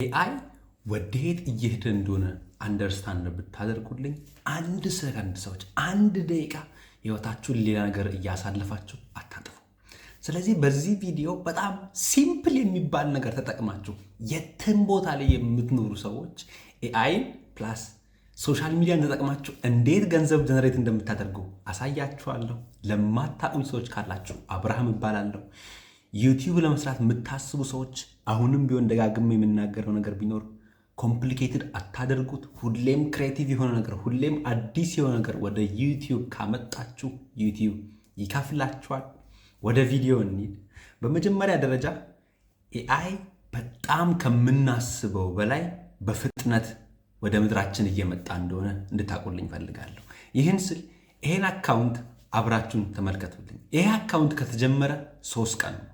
ኤአይ ወዴት እየሄደ እንደሆነ አንደርስታንድ ብታደርጉልኝ አንድ ሰከንድ ሰዎች አንድ ደቂቃ ህይወታችሁን ሌላ ነገር እያሳለፋችሁ አታጥፉ። ስለዚህ በዚህ ቪዲዮ በጣም ሲምፕል የሚባል ነገር ተጠቅማችሁ የትም ቦታ ላይ የምትኖሩ ሰዎች ኤአይ ፕላስ ሶሻል ሚዲያን ተጠቅማችሁ እንዴት ገንዘብ ጀነሬት እንደምታደርጉ አሳያችኋለሁ። ለማታውቁኝ ሰዎች ካላችሁ አብርሃም እባላለሁ። ዩቲዩብ ለመስራት የምታስቡ ሰዎች አሁንም ቢሆን ደጋግሜ የምናገረው ነገር ቢኖር ኮምፕሊኬትድ አታደርጉት። ሁሌም ክሬቲቭ የሆነ ነገር፣ ሁሌም አዲስ የሆነ ነገር ወደ ዩቲዩብ ካመጣችሁ ዩቲዩብ ይከፍላችኋል። ወደ ቪዲዮ እንሂድ። በመጀመሪያ ደረጃ ኤአይ በጣም ከምናስበው በላይ በፍጥነት ወደ ምድራችን እየመጣ እንደሆነ እንድታውቁልኝ ፈልጋለሁ። ይህን ስል ይሄን አካውንት አብራችሁን ተመልከቱልኝ። ይሄ አካውንት ከተጀመረ 3 ቀን ነው።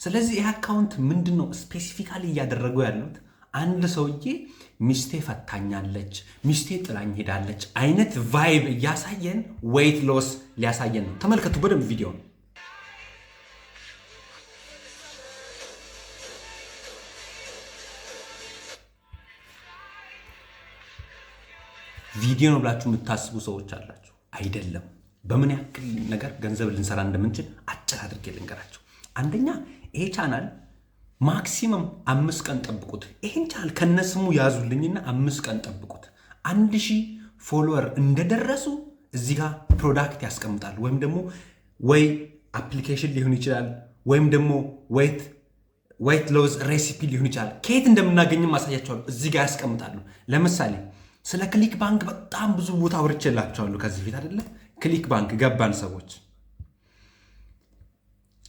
ስለዚህ ይሄ አካውንት ምንድነው ስፔሲፊካሊ እያደረገው ያሉት? አንድ ሰውዬ ሚስቴ ፈታኛለች፣ ሚስቴ ጥላኝ ሄዳለች አይነት ቫይብ እያሳየን ዌይት ሎስ ሊያሳየን ነው። ተመልከቱ በደንብ ቪዲዮን። ቪዲዮ ነው ብላችሁ የምታስቡ ሰዎች አላችሁ። አይደለም። በምን ያክል ነገር ገንዘብ ልንሰራ እንደምንችል አጭር አድርጌ ልንገራችሁ። አንደኛ ይሄ ቻናል ማክሲመም 5 ቀን ጠብቁት። ይሄን ቻናል ከነስሙ ያዙልኝና 5 ቀን ጠብቁት። 1000 ፎሎወር እንደደረሱ እዚህ ጋር ፕሮዳክት ያስቀምጣሉ። ወይም ደግሞ ወይ አፕሊኬሽን ሊሆን ይችላል፣ ወይም ደግሞ ዌይት ሎዝ ሬሲፒ ሊሆን ይችላል። ከየት እንደምናገኝም ማሳያቸዋለሁ። እዚህ ጋር ያስቀምጣሉ። ለምሳሌ ስለ ክሊክ ባንክ በጣም ብዙ ቦታ አውርቼላችኋለሁ ከዚህ ፊት አይደለ? ክሊክ ባንክ ገባን ሰዎች።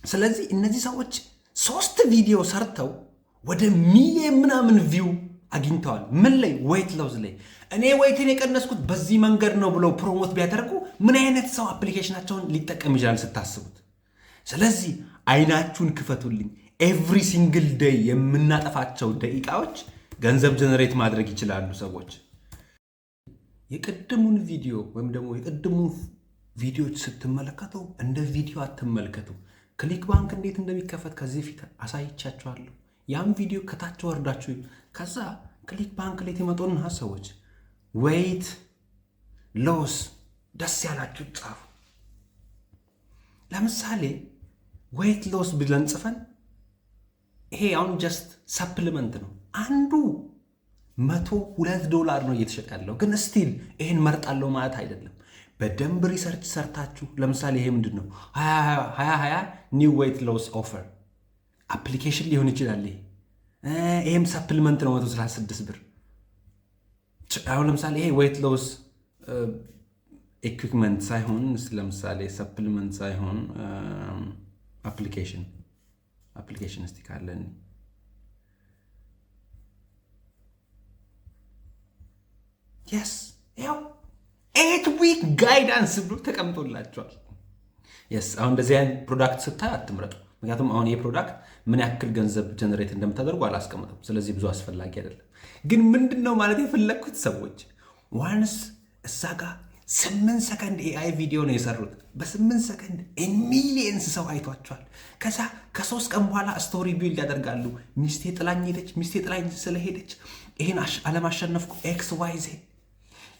ስለዚህ እነዚህ ሰዎች 3 ቪዲዮ ሰርተው ወደ ሚሊዮን ምናምን ቪው አግኝተዋል። ምን ላይ? ዌይት ሎዝ ላይ። እኔ ዌይትን የቀነስኩት በዚህ መንገድ ነው ብለው ፕሮሞት ቢያደርጉ ምን አይነት ሰው አፕሊኬሽናቸውን ሊጠቀም ይችላል ስታስቡት? ስለዚህ አይናችሁን ክፈቱልኝ። ኤቭሪ ሲንግል ዴይ የምናጠፋቸው ደቂቃዎች ገንዘብ ጀነሬት ማድረግ ይችላሉ ሰዎች። የቅድሙን ቪዲዮ ወይም ደግሞ የቅድሙን ቪዲዮዎች ስትመለከቱ እንደ ቪዲዮ አትመልከቱ። ክሊክ ባንክ እንዴት እንደሚከፈት ከዚህ ፊት አሳይቻችኋለሁ። ያም ቪዲዮ ከታች ወርዳችሁ ከዛ ክሊክ ባንክ ላይ ትመጡና ሰዎች ዌይት ሎስ ደስ ያላችሁ ጻፉ። ለምሳሌ ዌይት ሎስ ብለን ጽፈን ይሄ አሁን ጀስት ሰፕሊመንት ነው። አንዱ $102 ነው እየተሸጠ ያለው። ግን ስቲል ይሄን መርጣለሁ ማለት አይደለም። በደንብ ሪሰርች ሰርታችሁ ለምሳሌ ይሄ ምንድን ነው 2020 ኒው ዌይት ሎስ ኦፈር አፕሊኬሽን ሊሆን ይችላል። ይሄም ሰፕሊመንት ነው $136። አሁን ለምሳሌ ይሄ ዌይት ሎስ ኢኩዊፕመንት ሳይሆን ለምሳሌ ሰፕሊመንት ሳይሆን አፕሊኬሽን እስቲ ካለን የስ ያው 8 ዊክ ጋይዳንስ ብሎ ተቀምጦላቸዋል። የስ አሁን እንደዚህ አይነት ፕሮዳክት ስታይ አትምረጡ። ምክንያቱም አሁን ይሄ ፕሮዳክት ምን ያክል ገንዘብ ጀነሬት እንደምታደርጉ አላስቀምጥም። ስለዚህ ብዙ አስፈላጊ አይደለም። ግን ምንድነው ማለት የፈለግኩት ሰዎች ዋንስ እዛ ጋር 8 ሰከንድ ኤአይ ቪዲዮ ነው የሰሩት። በ8 ሰከንድ ሚሊየንስ ሰው አይቷቸዋል። ከዛ ከ3 ቀን በኋላ ስቶሪ ቢልድ ያደርጋሉ። ሚስቴ ጥላኝ ሄደች፣ ሚስቴ ጥላኝ ስለሄደች ይሄን አለማሸነፍኩ ኤክስ ዋይ ዜድ።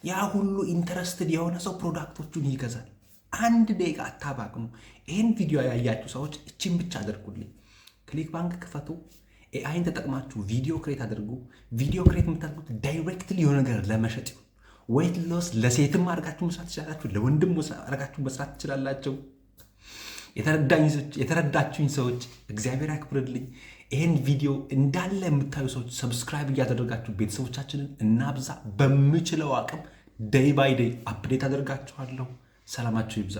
ያ ሁሉ ኢንተረስትድ የሆነ ሰው ፕሮዳክቶቹን ይገዛል። 1 ደቂቃ አታባክኑ። ይህን ቪዲዮ ያያችሁ ሰዎች እችን ብቻ አድርጉልኝ። ክሊክ ባንክ ክፈቱ። ኤአይን ተጠቅማችሁ ቪዲዮ ክሬት አድርጉ። ቪዲዮ ክሬት የምታደርጉት ዳይሬክትሊ የሆነ ነገር ለመሸጥ ይሁን። ዌይት ሎስ ለሴትም አድርጋችሁ መስራት ትችላላችሁ፣ ለወንድም አድርጋችሁ መስራት ትችላላችሁ። የተረዳችሁኝ ሰዎች እግዚአብሔር ያክብርልኝ። ይህን ቪዲዮ እንዳለ የምታዩ ሰዎች ሰብስክራይብ እያደረጋችሁ ቤተሰቦቻችንን እናብዛ። በምችለው አቅም ዴይ ባይ ዴይ አፕዴት አደርጋችኋለሁ። ሰላማችሁ ይብዛ።